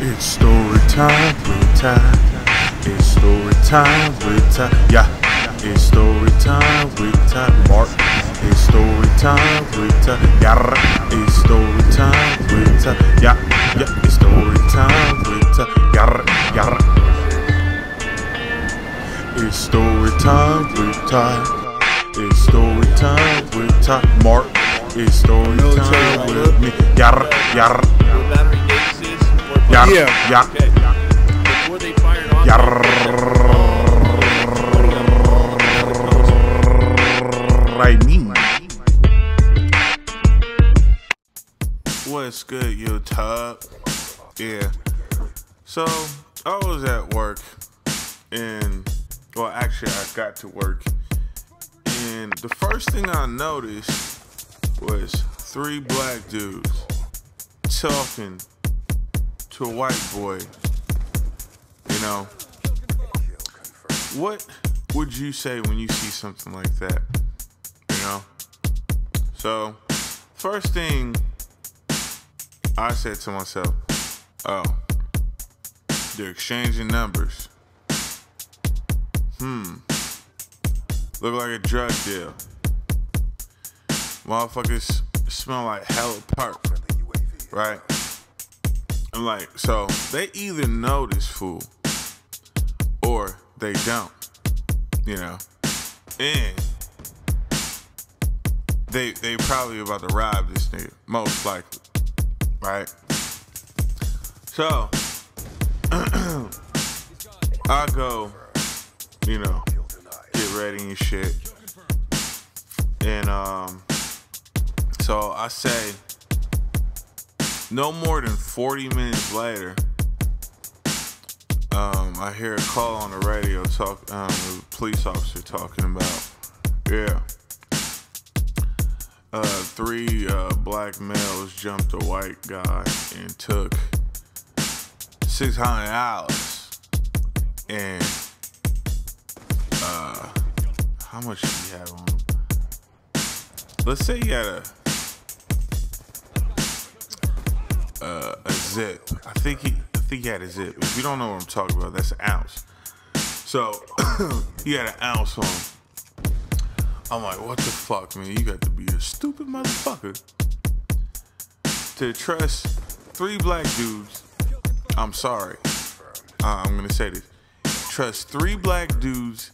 It's story time with Ty. It's story time with Ty. Yeah. It's story time with Ty. Mark. It's story time with Ty. Yeah. It's story time with Ty. Yeah. Yeah. It's story time with Ty. Yeah. Yeah. It's story time with Ty. It's story time with Ty. Mark. It's story time with me. Yeah. Yeah. Yeah. Okay. Before they fired off. I mean. What's good, YouTube? Yeah. So I was at work, and well, actually, I got to work, and the first thing I noticed was 3 black dudes talking to a white boy. You know, what would you say when you see something like that? You know? So, first thing I said to myself, oh, they're exchanging numbers. Look like a drug deal. Motherfuckers smell like hella perk, right? I'm like, so they either know this fool or they don't, you know, and they probably about to rob this nigga, most likely, right? So I go, you know, get ready and shit, and so I say, no more than 40 minutes later, I hear a call on the radio the police officer talking about, 3 black males jumped a white guy and took $600. And how much did he have on him? Let's say he had a zip. I think he had a zip. If you don't know what I'm talking about, that's an ounce. So he had an ounce on him. I'm like, what the fuck, man? You got to be a stupid motherfucker to trust 3 black dudes. I'm sorry. I'm gonna say this. Trust 3 black dudes,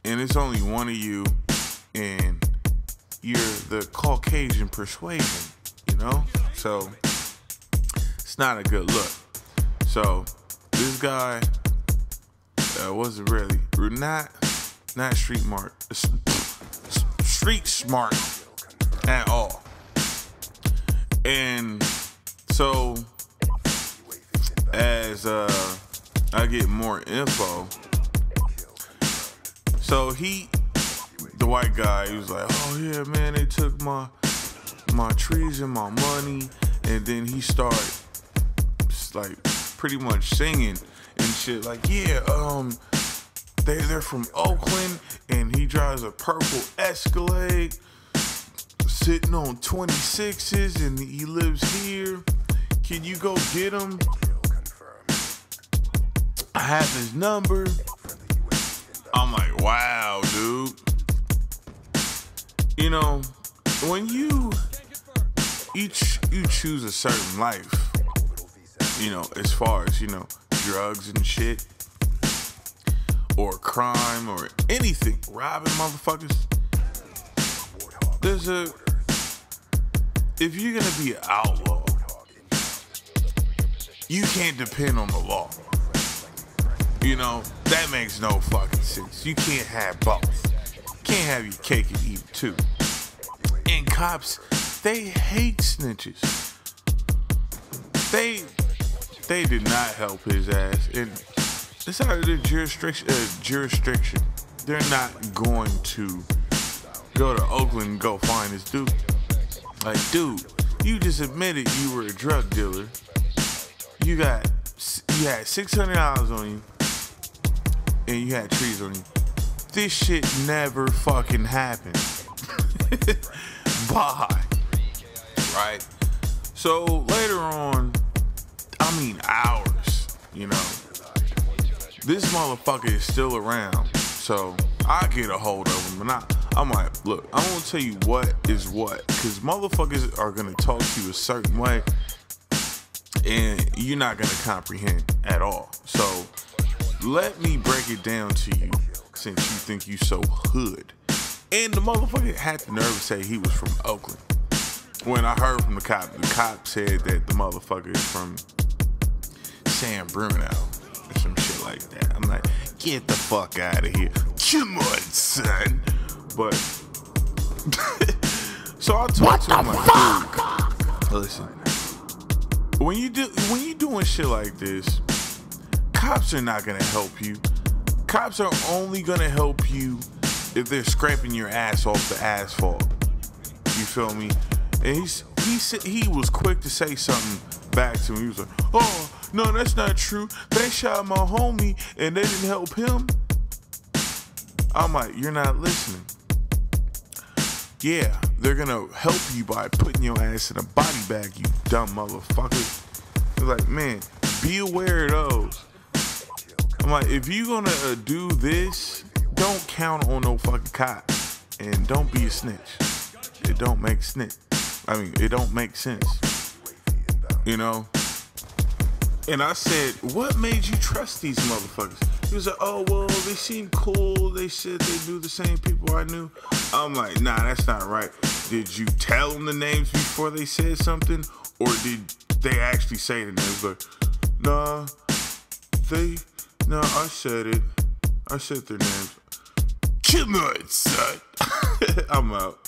and it's only one of you, and you're the Caucasian persuasion, you know? So it's not a good look. So this guy wasn't really not street smart at all. And so as I get more info, so the white guy, he was like, oh yeah, man, they took my trees and my money, and then he started like pretty much singing and shit, like, yeah, they're from Oakland, and he drives a purple Escalade, sitting on 26s, and he lives here. Can you go get him? I have his number. I'm like, wow, dude. You know, when you choose a certain life, you know, as far as, you know, drugs and shit, or crime, or anything, robbing motherfuckers, if you're gonna be an outlaw, you can't depend on the law. You know, that makes no fucking sense. You can't have both. You can't have your cake and eat it too. And cops, they hate snitches. They did not help his ass, and it's out of their jurisdiction. They're not going to go to Oakland and go find this dude. Like, dude, you just admitted you were a drug dealer. You had $600 on you, and you had trees on you. This shit never fucking happened. Bye. Right? So later on, I mean hours you know, this motherfucker is still around. So I get a hold of him, and I'm like, look, I'm gonna tell you what is what, because motherfuckers are gonna talk to you a certain way, and you're not gonna comprehend at all. So let me break it down to you, since you think you so hood. And the motherfucker had the nerve to say he was from Oakland. When I heard from the cop said that the motherfucker is from San Bruno or some shit like that. I'm like, get the fuck out of here. Come on, son. But so I talked to him like, dude, listen. When you doing shit like this, cops are not gonna help you. Cops are only gonna help you if they're scraping your ass off the asphalt. You feel me? And he was quick to say something back to me. He was like, oh, no, that's not true. They shot my homie and they didn't help him. I'm like, you're not listening. Yeah, they're gonna help you by putting your ass in a body bag, you dumb motherfucker. They're like, man, be aware of those. I'm like, if you gonna do this, don't count on no fucking cop. And don't be a snitch. It don't make sense. It don't make sense. You know? And I said, what made you trust these motherfuckers? He was like, oh, well, they seem cool. They said they knew the same people I knew. I'm like, nah, that's not right. Did you tell them the names before they said something? Or did they actually say the names? Like, nah, I said it. I said their names. Come on, son. I'm out.